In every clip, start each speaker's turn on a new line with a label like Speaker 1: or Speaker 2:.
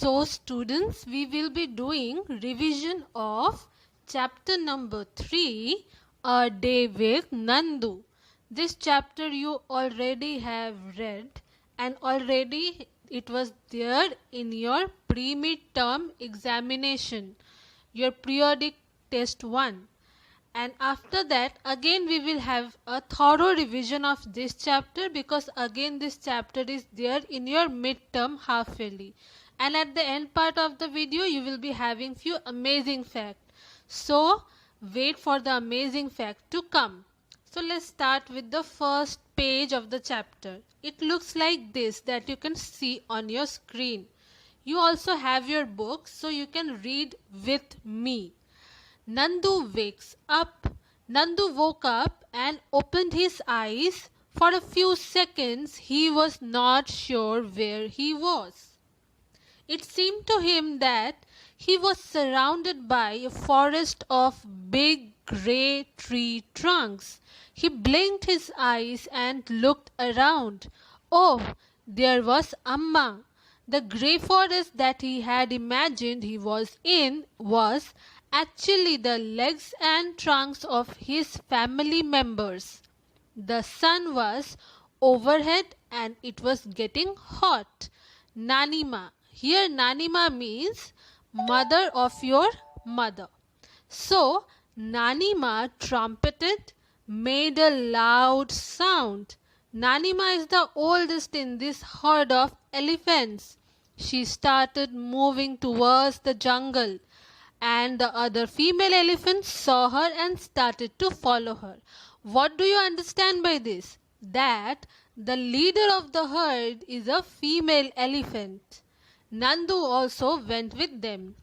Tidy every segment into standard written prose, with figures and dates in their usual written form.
Speaker 1: So students, we will be doing revision of chapter number 3, A Day with Nandu. This chapter you already have read and already it was there in your pre-midterm examination, your periodic test 1. And after that again we will have a thorough revision of this chapter, because again this chapter is there in your midterm half yearly, and at the end part of the video you will be having few amazing facts. So wait for the amazing fact to come. So let's start with the first page of the chapter. It looks like this that you can see on your screen. You also have your book, so you can read with me. Nandu wakes up. Nandu woke up and opened his eyes. For a few seconds he was not sure where he was. It seemed to him that he was surrounded by a forest of big grey tree trunks. He blinked his eyes and looked around. Oh, there was Amma. The grey forest that he had imagined he was in was actually the legs and trunks of his family members. The sun was overhead and it was getting hot. Nanima. Here Nanima means mother of your mother. So Nanima trumpeted, made a loud sound. Nanima is the oldest in this herd of elephants. She started moving towards the jungle, and the other female elephants saw her and started to follow her. What do you understand by this? That the leader of the herd is a female elephant. Nandu also went with them.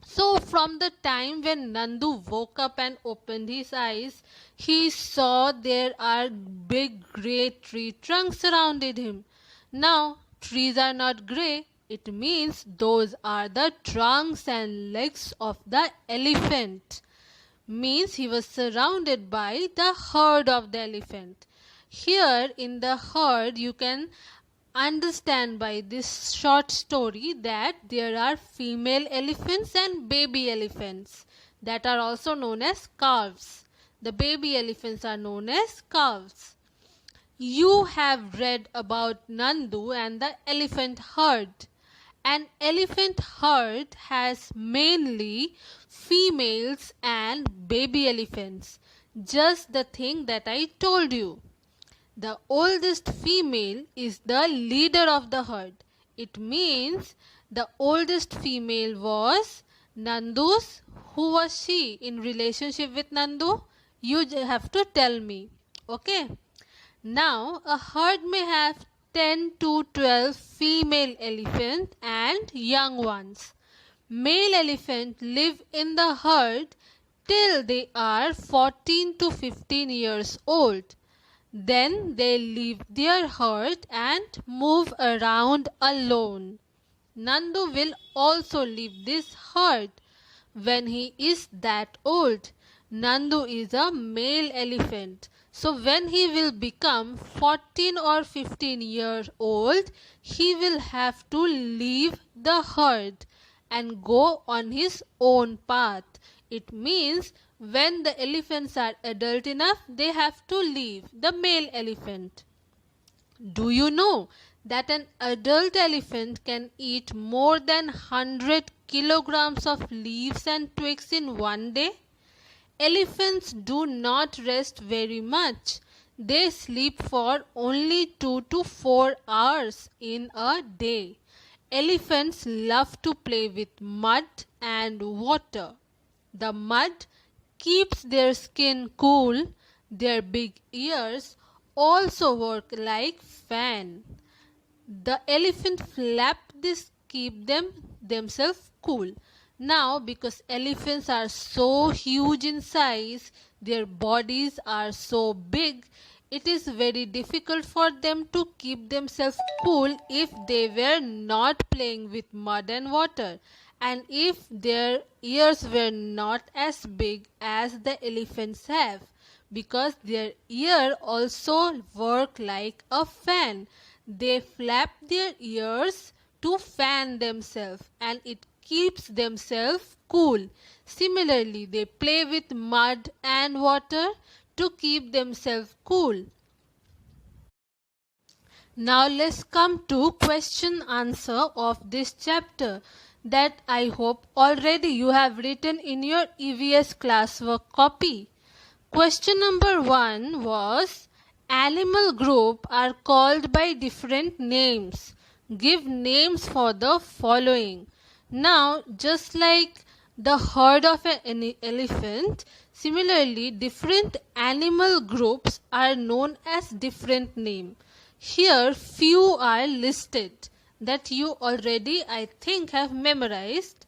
Speaker 1: So from the time when Nandu woke up and opened his eyes, he saw there are big grey tree trunks surrounded him. Now, trees are not grey. It means those are the trunks and legs of the elephant. Means he was surrounded by the herd of the elephant. Here in the herd you can understand by this short story that there are female elephants and baby elephants that are also known as calves. The baby elephants are known as calves. You have read about Nandu and the elephant herd. An elephant herd has mainly females and baby elephants. Just the thing that I told you. The oldest female is the leader of the herd. It means the oldest female was Nandu's. Who was she in relationship with Nandu? You have to tell me. Okay. Now a herd may have 10 to 12 female elephant and young ones. Male elephant live in the herd till they are 14 to 15 years old. Then they leave their herd and move around alone. Nandu will also leave this herd when he is that old. Nandu is a male elephant. So when he will become 14 or 15 years old, he will have to leave the herd and go on his own path. It means when the elephants are adult enough, they have to leave the male elephant. Do you know that an adult elephant can eat more than 100 kilograms of leaves and twigs in one day? Elephants do not rest very much. They sleep for only 2 to 4 hours in a day. Elephants love to play with mud and water. The mud keeps their skin cool. Their big ears also work like fan. The elephant flap this keep themselves cool. Now because elephants are so huge in size, their bodies are so big, it is very difficult for them to keep themselves cool if they were not playing with mud and water, and if their ears were not as big as the elephants have, because their ear also work like a fan. They flap their ears to fan themselves and it keeps themselves cool. Similarly, they play with mud and water to keep themselves cool. Now let's come to question answer of this chapter that I hope already you have written in your EVS classwork copy. Question number 1 was, animal group are called by different names. Give names for the following. Now, just like the herd of an elephant, similarly different animal groups are known as different names. Here few are listed that you already I think have memorized.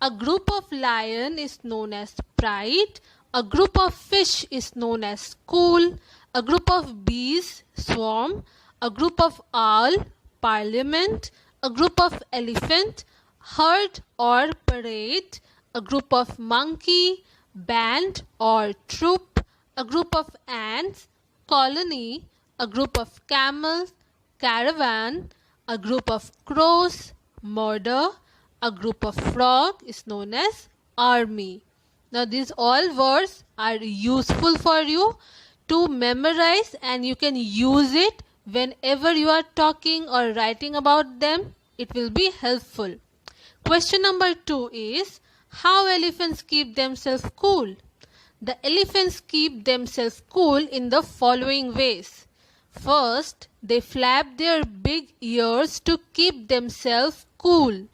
Speaker 1: A group of lion is known as pride. A group of fish is known as school. A group of bees, swarm. A group of owl, parliament. A group of elephant, herd or parade. A group of monkey, band or troop. A group of ants, colony. A group of camels, caravan. A group of crows, murder. A group of frog is known as army. Now these all words are useful for you to memorize and you can use it whenever you are talking or writing about them. It will be helpful. Question number 2 is, how elephants keep themselves cool? The elephants keep themselves cool in the following ways. First, they flap their big ears to keep themselves cool.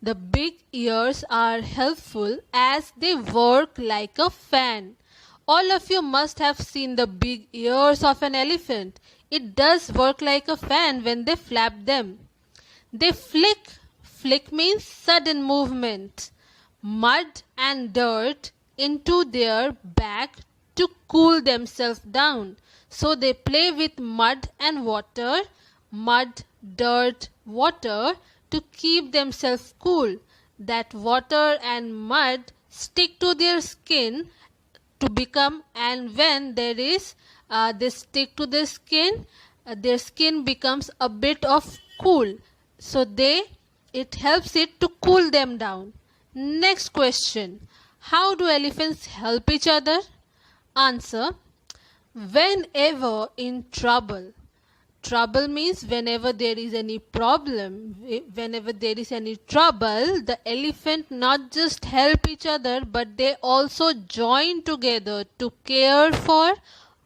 Speaker 1: The big ears are helpful as they work like a fan. All of you must have seen the big ears of an elephant. It does work like a fan when they flap them. They flick. Flick means sudden movement. Mud and dirt into their back to cool themselves down. So they play with mud and water, mud, dirt, water to keep themselves cool. That water and mud stick to their skin to become, and when there is they stick to their skin becomes a bit of cool. So it helps it to cool them down. Next question. How do elephants help each other? Answer. Whenever in trouble. Trouble means whenever there is any problem, whenever there is any trouble, the elephant not just help each other but they also join together to care for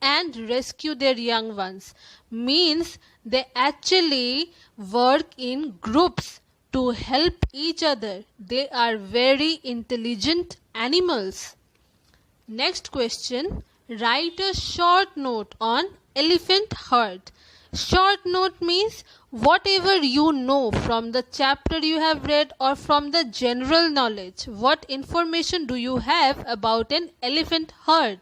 Speaker 1: and rescue their young ones. Means they actually work in groups to help each other. They are very intelligent animals. Next question. Write a short note on elephant herd. Short note means whatever you know from the chapter you have read or from the general knowledge. What information do you have about an elephant herd?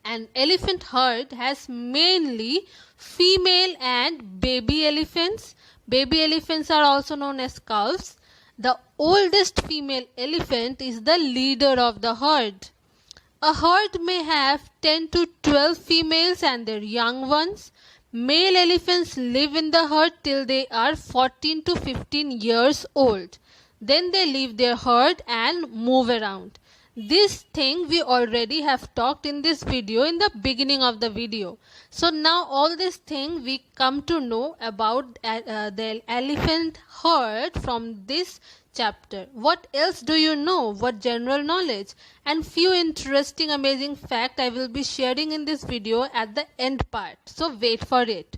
Speaker 1: An elephant herd has mainly female and baby elephants. Baby elephants are also known as calves. The oldest female elephant is the leader of the herd. A herd may have 10 to 12 females and their young ones. Male elephants live in the herd till they are 14 to 15 years old. Then they leave their herd and move around. This thing we already have talked in this video in the beginning of the video. So now all this thing we come to know about the elephant herd from this chapter. What else do you know? What general knowledge? And few interesting amazing fact I will be sharing in this video at the end part. So wait for it.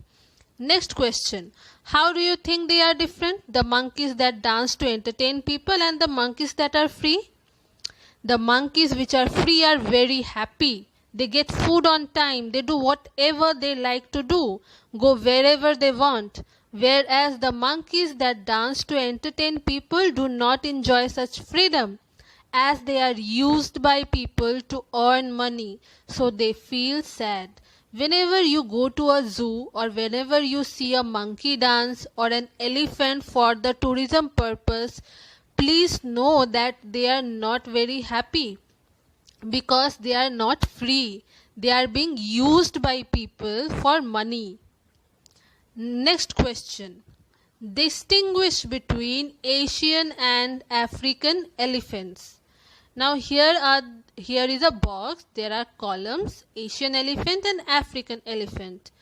Speaker 1: Next question. How do you think they are different? The monkeys that dance to entertain people and the monkeys that are free? The monkeys which are free are very happy. They get food on time. They do whatever they like to do. Go wherever they want. Whereas the monkeys that dance to entertain people do not enjoy such freedom, as they are used by people to earn money. So they feel sad. Whenever you go to a zoo or whenever you see a monkey dance or an elephant for the tourism purpose, please know that they are not very happy because they are not free. They are being used by people for money. Next question. Distinguish between Asian and African elephants. Now here is a box. There are columns: Asian elephant and African elephant.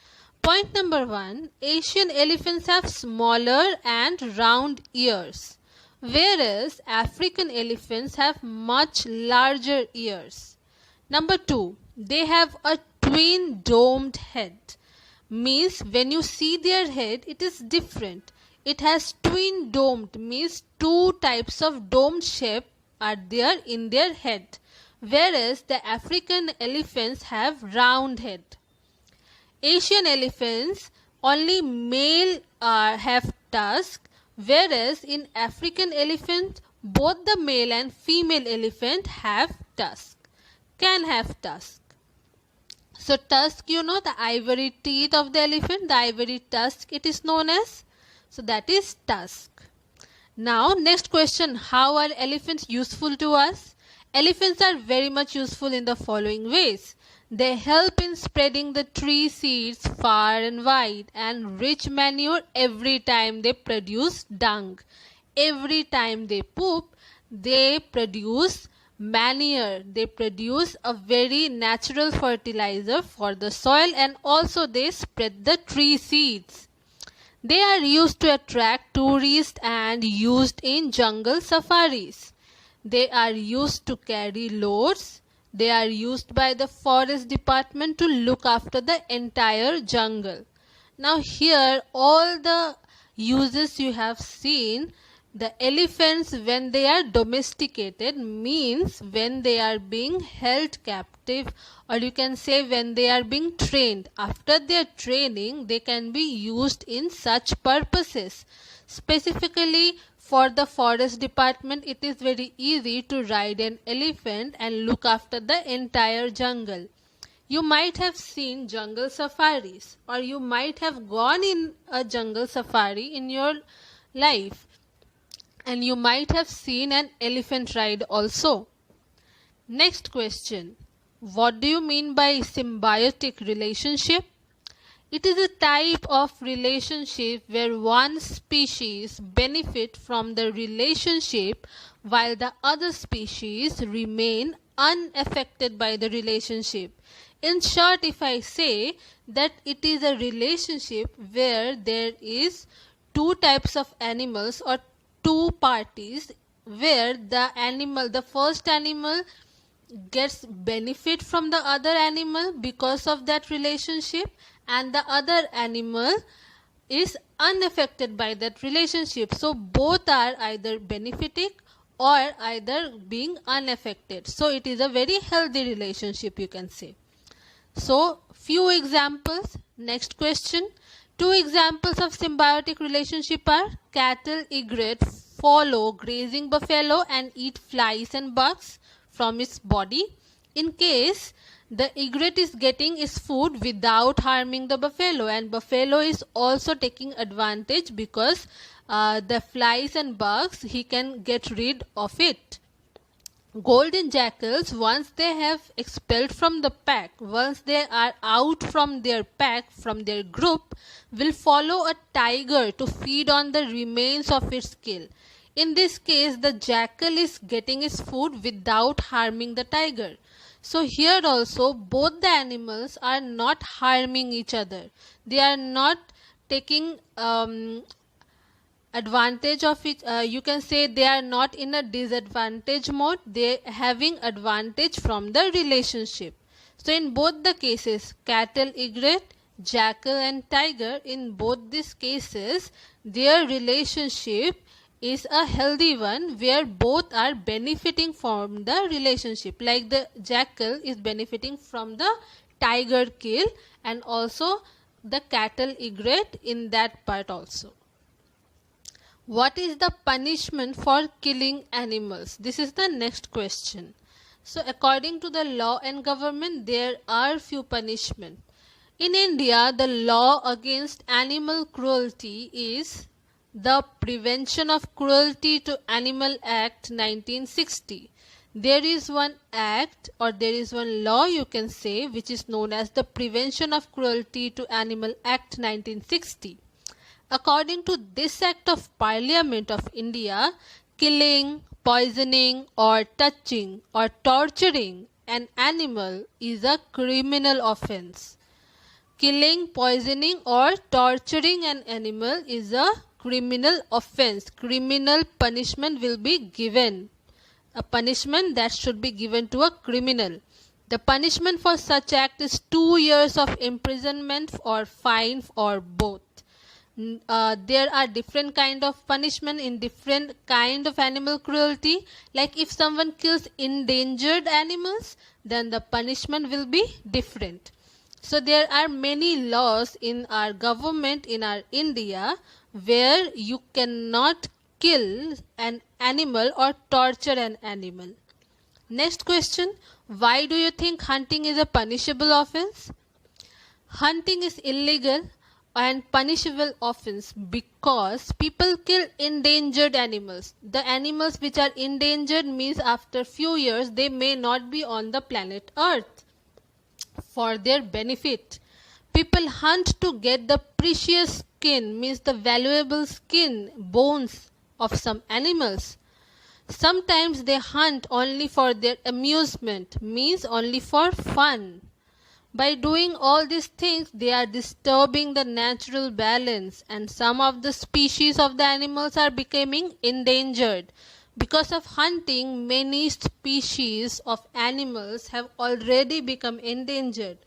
Speaker 1: Point number 1. Asian elephants have smaller and round ears, whereas African elephants have much larger ears. Number 2. They have a twin domed head. Means when you see their head, it is different. It has twin domed, means two types of domed shape are there in their head, whereas the African elephants have round head. Asian elephants, only male have tusk, whereas in African elephant both the male and female elephant have tusk, can have tusk. So tusk, you know, the ivory teeth of the elephant, the ivory tusk it is known as. So that is tusk. Now next question, how are elephants useful to us? Elephants are very much useful in the following ways. They help in spreading the tree seeds far and wide and rich manure every time they produce dung. Every time they poop, they produce manure. They produce a very natural fertilizer for the soil, and also they spread the tree seeds. They are used to attract tourists and used in jungle safaris. They are used to carry loads. They are used by the forest department to look after the entire jungle. Now here all the uses you have seen. The elephants, when they are domesticated, means when they are being held captive, or you can say when they are being trained. After their training, they can be used in such purposes. Specifically for the forest department, it is very easy to ride an elephant and look after the entire jungle. You might have seen jungle safaris, or you might have gone in a jungle safari in your life. And you might have seen an elephant ride also. Next question. What do you mean by symbiotic relationship? It is a type of relationship where one species benefit from the relationship while the other species remain unaffected by the relationship. In short, if I say that it is a relationship where there is two types of animals or two parties, where the first animal gets benefit from the other animal because of that relationship, and the other animal is unaffected by that relationship. So both are either benefiting or either being unaffected. So it is a very healthy relationship, you can say. So few examples. Next question. Two examples of symbiotic relationship are cattle egret follow grazing buffalo and eat flies and bugs from its body. In case the egret is getting its food without harming the buffalo, and buffalo is also taking advantage because the flies and bugs he can get rid of it. Golden jackals, once they have expelled from the pack, once they are out from their pack, from their group, will follow a tiger to feed on the remains of its kill. In this case, the jackal is getting its food without harming the tiger. So here also both the animals are not harming each other. They are not taking advantage of it. You can say they are not in a disadvantage mode. They are having advantage from the relationship. So in both the cases, cattle egret, jackal and tiger, in both these cases their relationship is a healthy one where both are benefiting from the relationship. Like the jackal is benefiting from the tiger kill, and also the cattle egret in that part also. What is the punishment for killing animals? This is the next question. So according to the law and government, there are few punishment. In India, the law against animal cruelty is the Prevention of Cruelty to Animal Act 1960. There is one act, or there is one law you can say, which is known as the Prevention of Cruelty to Animal Act 1960. According to this Act of Parliament of India, killing, poisoning or touching or torturing an animal is a criminal offence. Killing, poisoning or torturing an animal is a criminal offence. Criminal punishment will be given. A punishment that should be given to a criminal. The punishment for such act is 2 years of imprisonment or fine or both. There are different kind of punishment in different kind of animal cruelty. Like if someone kills endangered animals, then the punishment will be different. So there are many laws in our government in our India where you cannot kill an animal or torture an animal. Next question, why do you think hunting is a punishable offense? Hunting is illegal and punishable offense because people kill endangered animals. The animals which are endangered means after few years they may not be on the planet Earth. For their benefit, people hunt to get the precious skin, means the valuable skin, bones of some animals. Sometimes they hunt only for their amusement, means only for fun. By doing all these things, they are disturbing the natural balance, and some of the species of the animals are becoming endangered. Because of hunting, many species of animals have already become endangered.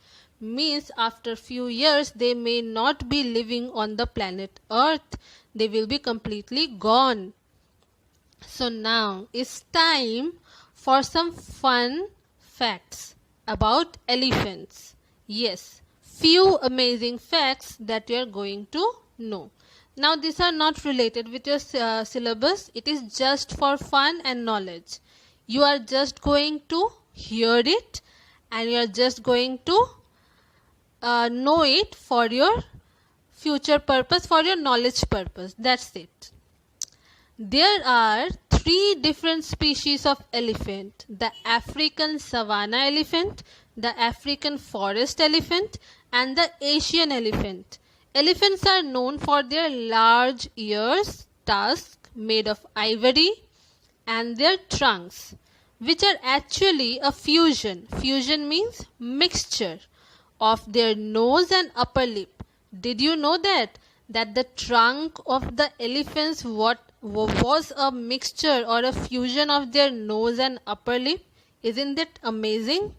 Speaker 1: Means after few years they may not be living on the planet Earth. They will be completely gone. So now it's time for some fun facts about elephants. Yes, few amazing facts that you are going to know. Now these are not related with your syllabus. It is just for fun and knowledge. You are just going to hear it and you are just going to know it for your future purpose, for your knowledge purpose. That's it. There are 3 different species of elephant. The African savanna elephant, the African forest elephant and the Asian elephant. Elephants are known for their large ears, tusks made of ivory and their trunks, which are actually a fusion. Fusion means mixture of their nose and upper lip. Did you know that the trunk of the elephants was a mixture or a fusion of their nose and upper lip? Isn't that amazing?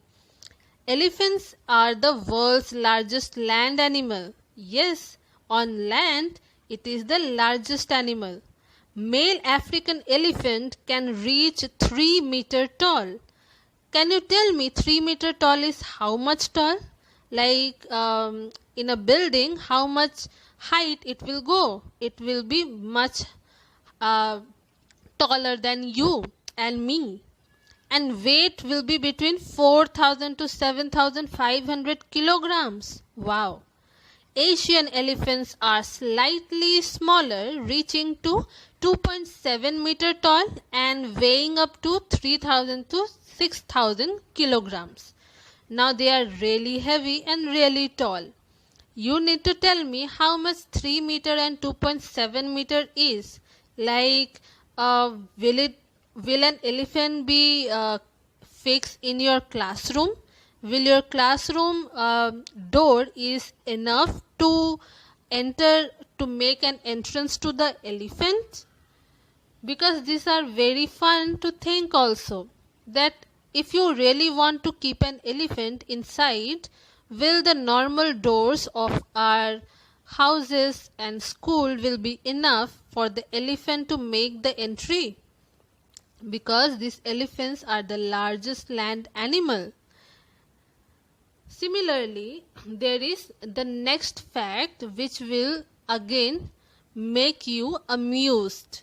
Speaker 1: Elephants are the world's largest land animal. Yes, on land it is the largest animal. Male African elephant can reach 3 meter tall. Can you tell me 3 meter tall is how much tall? Like in a building, how much height it will go? It will be much taller than you and me. And weight will be between 4,000 to 7,500 kilograms. Wow. Asian elephants are slightly smaller, reaching to 2.7 meter tall and weighing up to 3,000 to 6,000 kilograms. Now they are really heavy and really tall. You need to tell me how much 3 meter and 2.7 meter is. Like will an elephant be fixed in your classroom? Will your classroom door is enough to enter, to make an entrance to the elephant? Because these are very fun to think also, that if you really want to keep an elephant inside, will the normal doors of our houses and school will be enough for the elephant to make the entry? Because these elephants are the largest land animal. Similarly, there is the next fact which will again make you amused.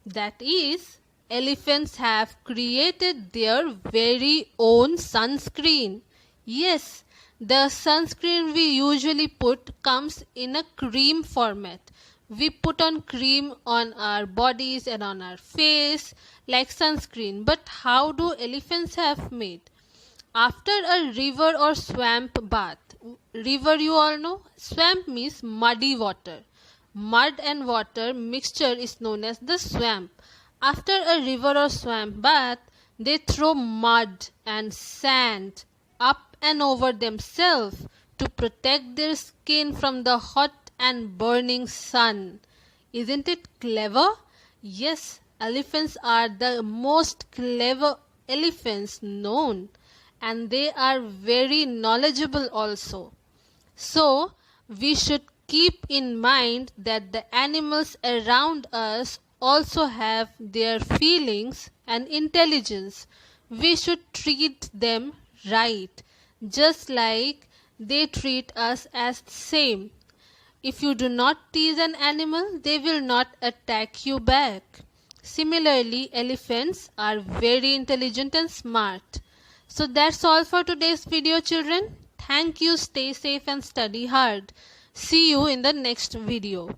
Speaker 1: That is, elephants have created their very own sunscreen. Yes, the sunscreen we usually put comes in a cream format. We put on cream on our bodies and on our face like sunscreen. But how do elephants have made? After a river or swamp bath. River, you all know, swamp means muddy water. Mud and water mixture is known as the swamp. After a river or swamp bath, they throw mud and sand up and over themselves to protect their skin from the hot and burning sun. Isn't it clever? Yes, elephants are the most clever elephants known, and they are very knowledgeable also. So, we should keep in mind that the animals around us also have their feelings and intelligence. We should treat them right, just like they treat us as the same. If you do not tease an animal, they will not attack you back. Similarly, elephants are very intelligent and smart. So that's all for today's video, children. Thank you, stay safe and study hard. See you in the next video.